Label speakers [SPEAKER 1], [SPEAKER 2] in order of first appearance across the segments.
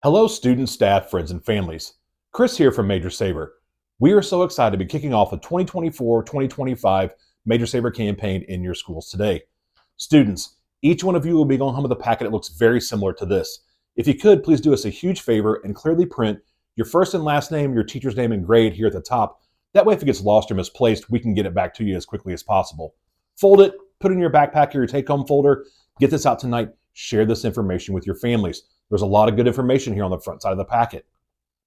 [SPEAKER 1] Hello, students, staff, friends, and families. Chris here from Major Saver. We are so excited to be kicking off the 2024-2025 Major Saver campaign in your schools today. Students, each one of you will be going home with a packet that looks very similar to this. If you could, please do us a huge favor and clearly print your first and last name, your teacher's name, and grade here at the top. That way, if it gets lost or misplaced, we can get it back to you as quickly as possible. Fold it, put it in your backpack or your take-home folder. Get this out tonight. Share this information with your families. There's a lot of good information here on the front side of the packet.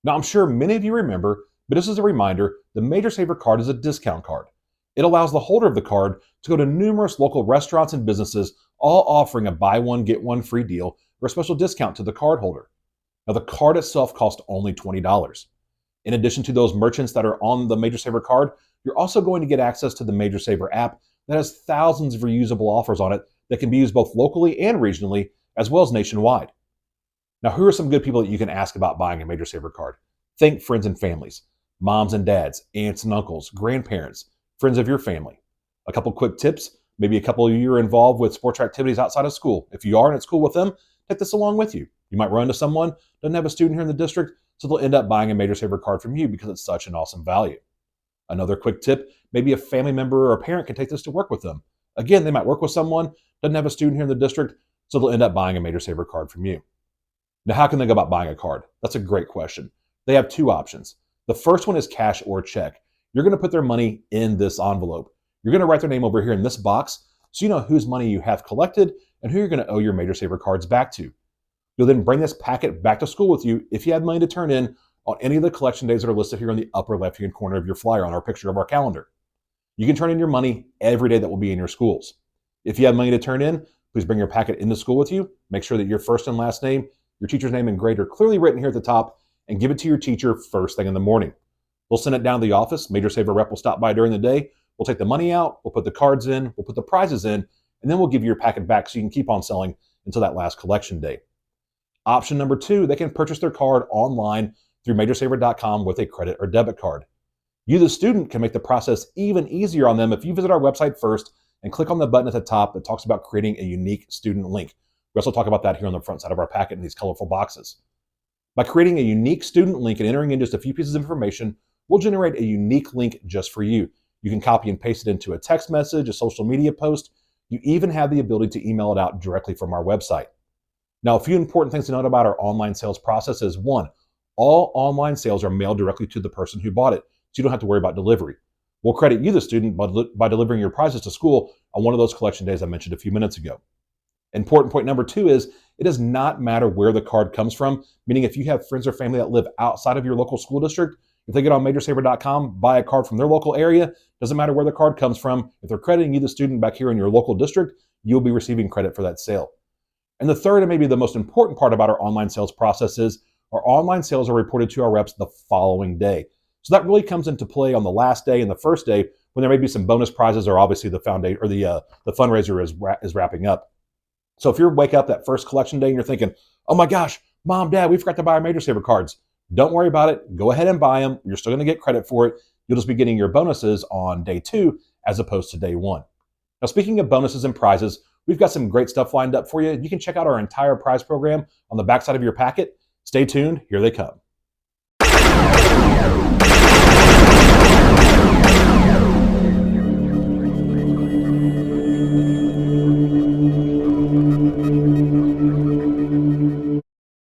[SPEAKER 1] Now, I'm sure many of you remember, but this is a reminder, the Major Saver card is a discount card. It allows the holder of the card to go to numerous local restaurants and businesses, all offering a buy one, get one free deal or a special discount to the card holder. Now, the card itself costs only $20. In addition to those merchants that are on the Major Saver card, you're also going to get access to the Major Saver app that has thousands of reusable offers on it that can be used both locally and regionally, as well as nationwide. Now, who are some good people that you can ask about buying a Major Saver card? Think friends and families, moms and dads, aunts and uncles, grandparents, friends of your family. A couple quick tips, maybe a couple of you are involved with sports activities outside of school. If you aren't at school with them, take this along with you. You might run into someone who doesn't have a student here in the district, so they'll end up buying a Major Saver card from you because it's such an awesome value. Another quick tip, maybe a family member or a parent can take this to work with them. Again, they might work with someone, doesn't have a student here in the district, so they'll end up buying a Major Saver card from you. Now, how can they go about buying a card? That's a great question. They have two options. The first one is cash or check. You're going to put their money in this envelope. You're going to write their name over here in this box so you know whose money you have collected and who you're going to owe your Major Saver cards back to. You'll then bring this packet back to school with you if you have money to turn in on any of the collection days that are listed here in the upper left-hand corner of your flyer on our picture of our calendar. You can turn in your money every day that will be in your schools. If you have money to turn in, please bring your packet into school with you. Make sure that your first and last name, your teacher's name and grade are clearly written here at the top, and give it to your teacher first thing in the morning. We'll send it down to the office. Major Saver rep will stop by during the day. We'll take the money out, we'll put the cards in, we'll put the prizes in, and then we'll give you your packet back so you can keep on selling until that last collection day. Option number two, they can purchase their card online through majorsaver.com with a credit or debit card. You, the student, can make the process even easier on them if you visit our website first and click on the button at the top that talks about creating a unique student link. We also talk about that here on the front side of our packet in these colorful boxes. By creating a unique student link and entering in just a few pieces of information, we'll generate a unique link just for you. You can copy and paste it into a text message, a social media post. You even have the ability to email it out directly from our website. Now, a few important things to note about our online sales process is one, all online sales are mailed directly to the person who bought it, so you don't have to worry about delivery. We'll credit you, the student, by delivering your prizes to school on one of those collection days I mentioned a few minutes ago. Important point number two is it does not matter where the card comes from, meaning if you have friends or family that live outside of your local school district, if they get on majorsaver.com, buy a card from their local area, doesn't matter where the card comes from, if they're crediting you, the student, back here in your local district, you'll be receiving credit for that sale. And the third and maybe the most important part about our online sales process is our online sales are reported to our reps the following day. So that really comes into play on the last day and the first day when there may be some bonus prizes or obviously the foundation or the fundraiser is wrapping up. So if you wake up that first collection day and you're thinking, oh my gosh, mom, dad, we forgot to buy our Major Saver cards. Don't worry about it. Go ahead and buy them. You're still going to get credit for it. You'll just be getting your bonuses on day two as opposed to day one. Now, speaking of bonuses and prizes, we've got some great stuff lined up for you. You can check out our entire prize program on the backside of your packet. Stay tuned. Here they come.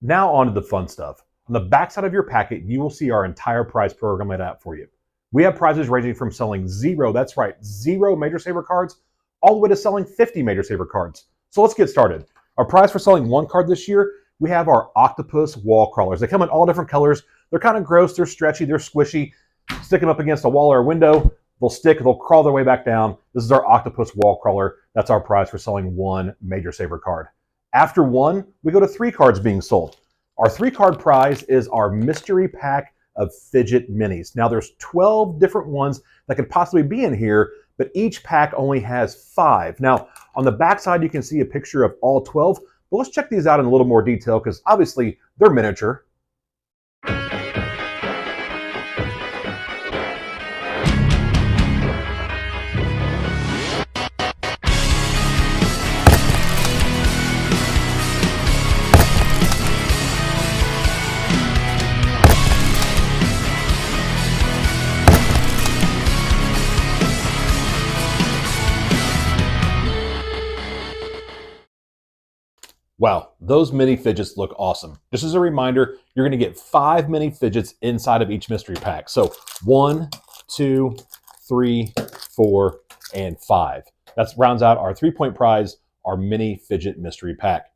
[SPEAKER 1] Now on to the fun stuff. On the backside of your packet, you will see our entire prize program laid out for you. We have prizes ranging from selling zero Major Saver cards, all the way to selling 50 Major Saver cards. So let's get started. Our prize for selling one card this year, we have our octopus wall crawlers. They come in all different colors. They're kind of gross, they're stretchy, they're squishy. Stick them up against a wall or a window, they'll crawl their way back down. This is our octopus wall crawler. That's our prize for selling one Major Saver card. After one, we go to 3 cards being sold. Our 3-card prize is our mystery pack of fidget minis. Now there's 12 different ones that could possibly be in here, but each pack only has 5. Now on the back side, you can see a picture of all 12, but let's check these out in a little more detail because obviously they're miniature. Wow, those mini fidgets look awesome. Just as a reminder, you're going to get 5 mini fidgets inside of each mystery pack. So 1, 2, 3, 4, and 5. That rounds out our 3-point prize, our mini fidget mystery pack.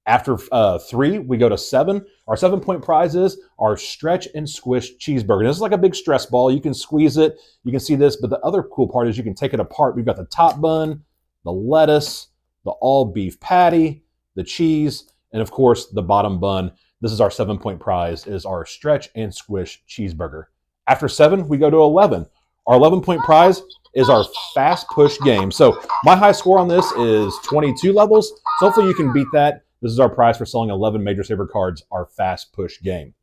[SPEAKER 1] After 3, we go to 7. Our 7-point prize is our stretch and squish cheeseburger. This is like a big stress ball. You can squeeze it. You can see this, but the other cool part is you can take it apart. We've got the top bun, the lettuce, the all beef patty, the cheese, and of course the bottom bun. This is our 7-point prize, is our stretch and squish cheeseburger. After 7, we go to 11. Our 11-point prize is our fast push game. So my high score on this is 22 levels. So hopefully you can beat that. This is our prize for selling 11 Major Saver cards, our fast push game.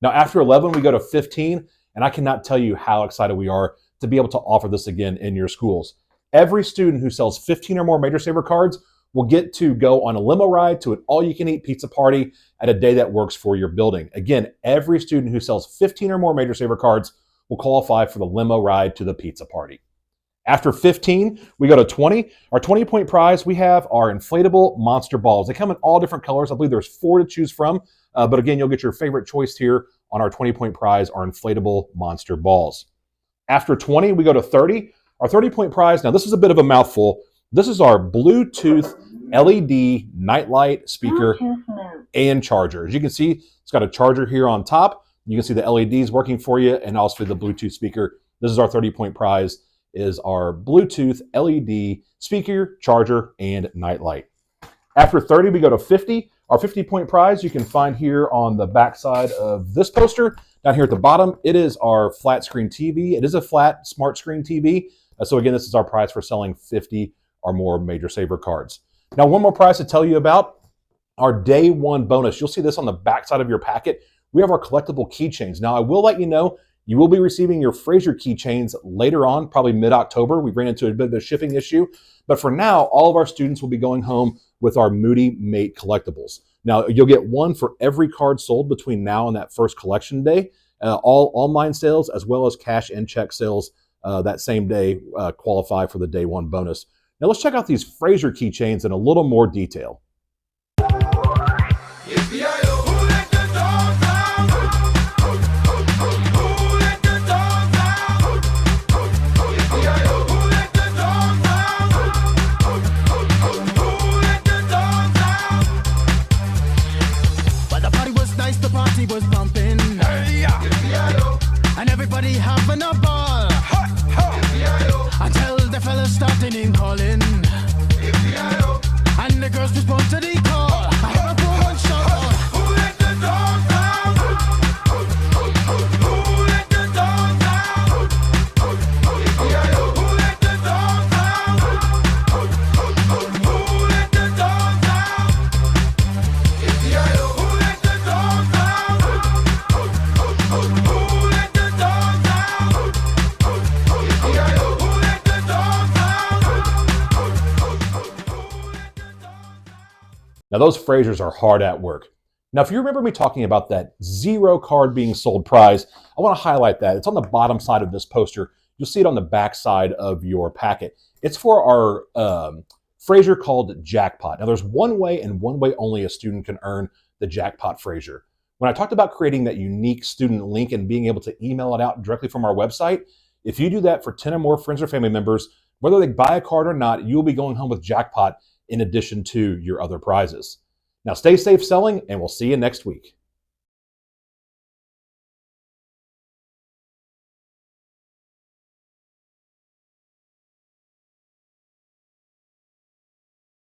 [SPEAKER 1] Now after 11, we go to 15, and I cannot tell you how excited we are to be able to offer this again in your schools. Every student who sells 15 or more Major Saver cards will get to go on a limo ride to an all-you-can-eat pizza party at a day that works for your building. Again, every student who sells 15 or more Major Saver cards will qualify for the limo ride to the pizza party. After 15, we go to 20. Our 20-point prize, we have our inflatable monster balls. They come in all different colors. I believe there's 4 to choose from. But again, you'll get your favorite choice here on our 20-point prize, our inflatable monster balls. After 20, we go to 30. Our 30-point prize, now this is a bit of a mouthful. This is our Bluetooth LED nightlight speaker and charger. As you can see, it's got a charger here on top. You can see the LEDs working for you, and also the Bluetooth speaker. This is our 30-point prize, is our Bluetooth LED speaker, charger, and nightlight. After 30, we go to 50. Our 50-point prize you can find here on the back side of this poster. Down here at the bottom, it is our flat screen TV. It is a flat smart screen TV. So again, this is our prize for selling 50 or more Major Saver cards. Now, one more prize to tell you about, our day 1 bonus. You'll see this on the back side of your packet. We have our collectible keychains. Now, I will let you know, you will be receiving your Fraser keychains later on, probably mid-October. We ran into a bit of a shipping issue. But for now, all of our students will be going home with our Moody Mate collectibles. Now, you'll get 1 for every card sold between now and that first collection day. All online sales, as well as cash and check sales that same day, qualify for the day 1 bonus. Now, let's check out these Fraser keychains in a little more detail.
[SPEAKER 2] Was bumping, and everybody having a ball, until the fellas started name calling, and the girls respond to the call. I hear a woman shout, who let the dogs out? Who let the dogs out? Who let the dogs out? Who let the dogs out? Who let the dogs out?
[SPEAKER 1] Now, those Frasers are hard at work. Now, if you remember me talking about that 0 card being sold prize, I want to highlight that. It's on the bottom side of this poster. You'll see it on the back side of your packet. It's for our Fraser called Jackpot. Now, there's one way and one way only a student can earn the Jackpot Fraser. When I talked about creating that unique student link and being able to email it out directly from our website, if you do that for 10 or more friends or family members, whether they buy a card or not, you'll be going home with Jackpot in addition to your other prizes. Now, stay safe selling, and we'll see you next week.